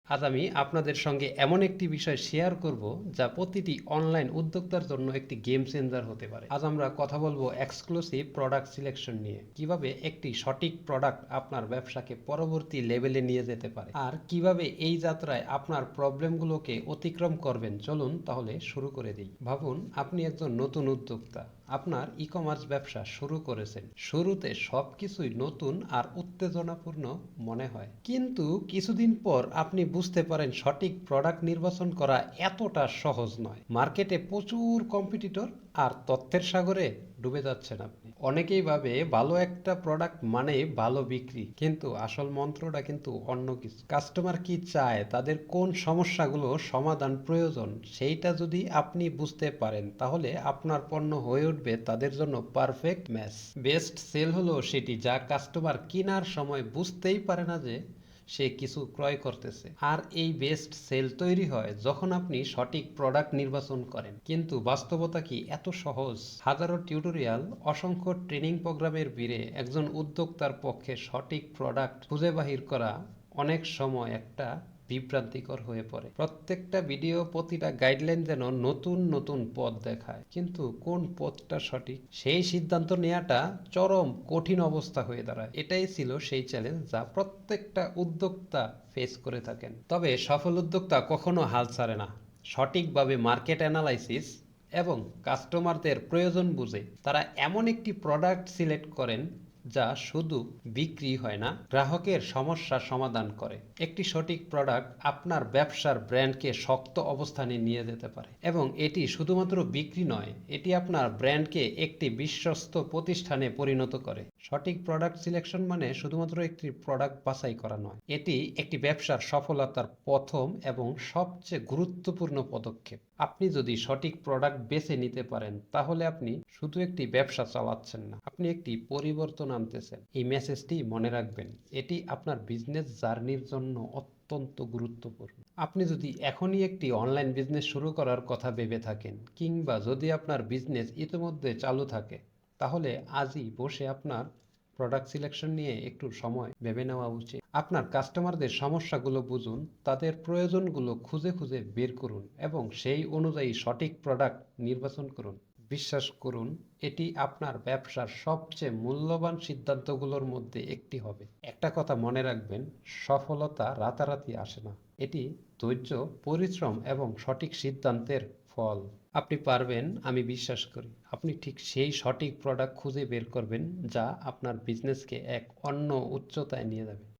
আজ আমি আপনাদের সঙ্গে এমন একটি বিষয় শেয়ার করব যা প্রতিটি অনলাইন উদ্যোক্তার জন্য একটি গেম চেঞ্জার হতে পারে। আজ আমরা কথা বলবো এক্সক্লুসিভ প্রোডাক্ট সিলেকশন নিয়ে, কিভাবে একটি সঠিক প্রোডাক্ট আপনার ব্যবসাকে পরবর্তী লেভেলে নিয়ে যেতে পারে আর কিভাবে এই যাত্রায় আপনার প্রবলেমগুলোকে অতিক্রম করবেন। চলুন তাহলে শুরু করে দিই। ভাবুন আপনি একজন নতুন উদ্যোক্তা, আপনার ই কমার্স ব্যবসা শুরু করেছেন। শুরুতে সবকিছুই নতুন আর উত্তেজনাপূর্ণ মনে হয়, কিন্তু কিছুদিন পর আপনি বুঝতে পারেন সঠিক প্রোডাক্ট নির্বাচন করা এতটা সহজ নয়। মার্কেটে প্রচুর কম্পিটিটর আর তথ্যের সাগরে ডুবে যাচ্ছেন আপনি। অনেকেই ভাবে ভালো একটা প্রোডাক্ট মানে ভালো বিক্রি, কিন্তু আসল মন্ত্রটা কিন্তু অন্য কিছু। কাস্টমার কি চায়, তাদের কোন সমস্যাগুলো সমাধান প্রয়োজন, সেইটা যদি আপনি বুঝতে পারেন তাহলে আপনার পণ্য হয়ে উঠবে তাদের জন্য পারফেক্ট ম্যাচ। বেস্ট সেল হলো সেটি যা কাস্টমার কেনার সময় বুঝতেই পারে না যে সে কিছু ক্রয় করতেছে। আর এই বেস্ট সেল তৈরি হয় যখন আপনি সঠিক প্রোডাক্ট নির্বাচন করেন। কিন্তু বাস্তবতা কি এত সহজ? হাজারো টিউটোরিয়াল, অসংখ্য ট্রেনিং প্রোগ্রামের ভিড়ে একজন উদ্যোক্তার পক্ষে সঠিক প্রোডাক্ট খুঁজে বাহির করা অনেক সময় একটা বিভ্রান্তিকর হয়ে পড়ে। প্রত্যেকটা ভিডিও, প্রতিটা গাইডলাইন যেন নতুন নতুন পথ দেখায়, কিন্তু কোন পথটা সঠিক সেই সিদ্ধান্ত নেওয়াটা চরম কঠিন অবস্থা হয়ে দাঁড়ায়। এটাই ছিল সেই চ্যালেঞ্জ যা প্রত্যেকটা উদ্যোক্তা ফেস করে থাকেন। তবে সফল উদ্যোক্তা কখনো হাল ছাড়ে না। সঠিকভাবে মার্কেট অ্যানালাইসিস এবং কাস্টমারদের প্রয়োজন বুঝে তারা এমন একটি প্রোডাক্ট সিলেক্ট করেন যা শুধু বিক্রি হয় না, গ্রাহকের সমস্যার সমাধান করে। একটি সঠিক প্রোডাক্ট আপনার ব্যবসার ব্র্যান্ডকে শক্ত অবস্থানে নিয়ে যেতে পারে, এবং এটি শুধুমাত্র বিক্রি নয়, এটি আপনার ব্র্যান্ডকে একটি বিশ্বস্ত প্রতিষ্ঠানে পরিণত করে। সঠিক প্রোডাক্ট সিলেকশন মানে শুধুমাত্র একটি প্রোডাক্ট বাছাই করা নয়, এটি একটি ব্যবসার সফলতার প্রথম এবং সবচেয়ে গুরুত্বপূর্ণ পদক্ষেপ। আপনি যদি সঠিক প্রোডাক্ট বেছে নিতে পারেন তাহলে আপনি শুধু একটি ব্যবসা চালাচ্ছেন না, আপনি একটি পরিবর্তন আনতেছেন। এই মেসেজটি মনে রাখবেন, এটি আপনার বিজনেস জার্নির জন্য অত্যন্ত গুরুত্বপূর্ণ। আপনি যদি এখনই একটি অনলাইন বিজনেস শুরু করার কথা ভেবে থাকেন, কিংবা যদি আপনার বিজনেস ইতিমধ্যে চালু থাকে, তাহলে আজই বসে আপনার প্রোডাক্ট সিলেকশন নিয়ে একটু সময় ভেবে নেওয়া উচিত। আপনার কাস্টমারদের সমস্যাগুলো বুঝুন, তাদের প্রয়োজনগুলো খুঁজে খুঁজে বের করুন এবং সেই অনুযায়ী সঠিক প্রোডাক্ট নির্বাচন করুন। বিশ্বাস করুন, এটি আপনার ব্যবসার সবচেয়ে মূল্যবান সিদ্ধান্তগুলোর মধ্যে একটি হবে। একটা কথা মনে রাখবেন, সফলতা রাতারাতি আসে না, এটি ধৈর্য, পরিশ্রম এবং সঠিক সিদ্ধান্তের ফল। আপনি পারবেন, আমি বিশ্বাস করি। আপনি ঠিক সেই সঠিক প্রোডাক্ট খুঁজে বের করবেন যা আপনার বিজনেসকে এক অন্য উচ্চতায় নিয়ে যাবে।